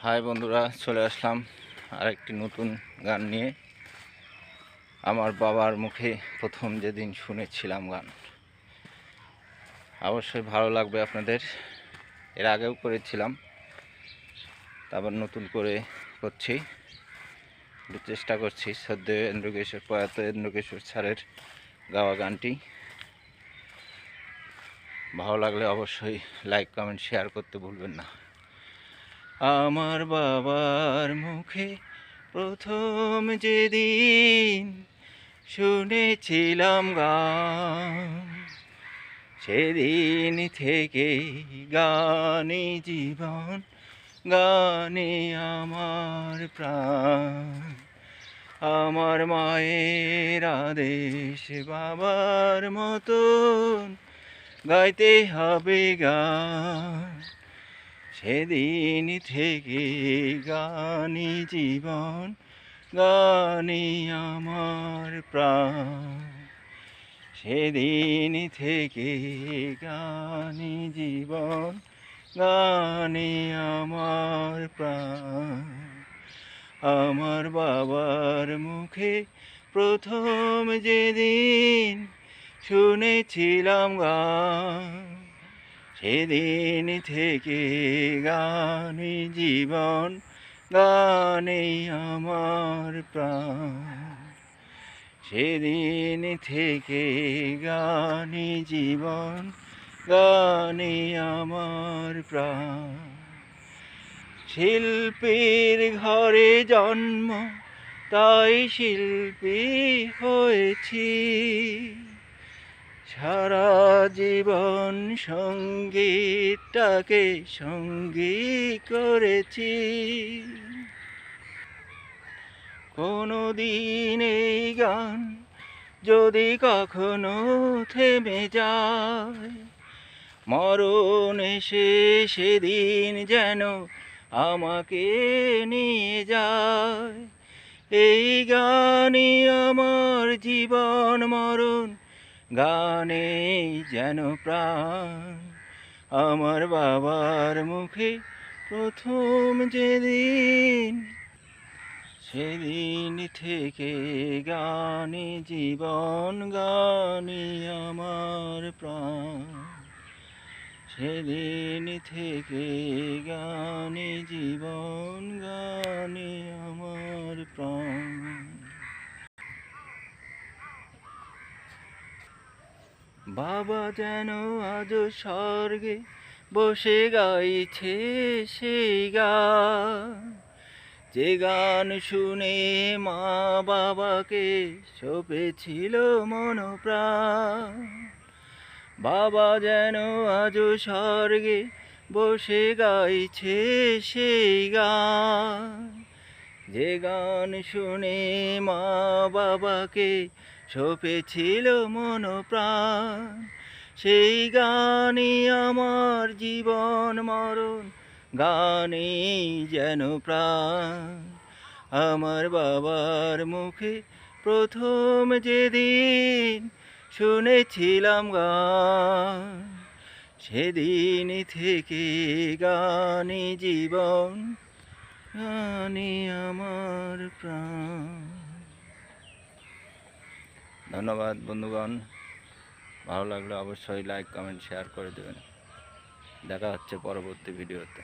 High বন্ধুরা, চলে আসলাম আরেকটি নতুন গান নিয়ে। আমার বাবার মুখে প্রথম যেদিন শুনেছিলাম গান, অবশ্যই ভালো লাগবে আপনাদের। এর আগেও করেছিলাম, আবার নতুন করে করছি, একটু চেষ্টা করছি সদ্য এন্দ্রকিশোর, প্রয়াত এন্দ্রকিশোর স্যারের গাওয়া গানটি। ভালো লাগলে অবশ্যই লাইক, কমেন্ট, শেয়ার করতে ভুলবেন না। আমার বাবার মুখে প্রথম যেদিন শুনেছিলাম গান, সেদিন থেকে গানে জীবন, গানে আমার প্রাণ। আমার মায়ের আদেশ বাবার মতন গাইতে হবে গান, সেদিন থেকে গানে জীবন, গানে আমার প্রাণ। সেদিন থেকে গানে জীবন, গানে আমার প্রাণ। আমার বাবার মুখে প্রথম যেদিন শুনেছিলাম গান, সেদিন থেকে গানে জীবন, গানে আমার প্রাণ। সেদিন থেকে গানে জীবন, গানে আমার প্রাণ। শিল্পীর ঘরে জন্ম, তাই শিল্পী হয়েছি, সারা জীবন সঙ্গীতটাকে সঙ্গী করেছি। কোনো দিন এই গান যদি কখনো থেমে যায়, মরণ এসে সেদিন যেন আমাকে নিয়ে যায়। এই গানই আমার জীবন মরণ, গানে যেন প্রাণ। আমার বাবার মুখে প্রথম যেদিন, সেদিন থেকে গানে জীবন, গানে আমার প্রাণ। সেদিন থেকে গানে জীবন, গানে আমার প্রাণ। বাবা যেন আজ স্বর্গে বসে গাইছে সেই গান, যে গান শুনে মা বাবাকে সঁপেছিল মন প্রাণ। বাবা যেন আজ স্বর্গে বসে গাইছে সেই গান, যে গান শুনে মা বাবাকে সঁপেছিল মন প্রাণ। সেই গানই আমার জীবন মরণ, গানে যেন প্রাণ। আমার বাবার মুখে প্রথম যেদিন শুনেছিলাম গান, সেদিন থেকে গানে জীবন, গানে আমার প্রাণ। ধন্যবাদ বন্ধুগণ, ভালো লাগলে অবশ্যই লাইক, কমেন্ট, শেয়ার করে দেবেন। দেখা হচ্ছে পরবর্তী ভিডিওতে।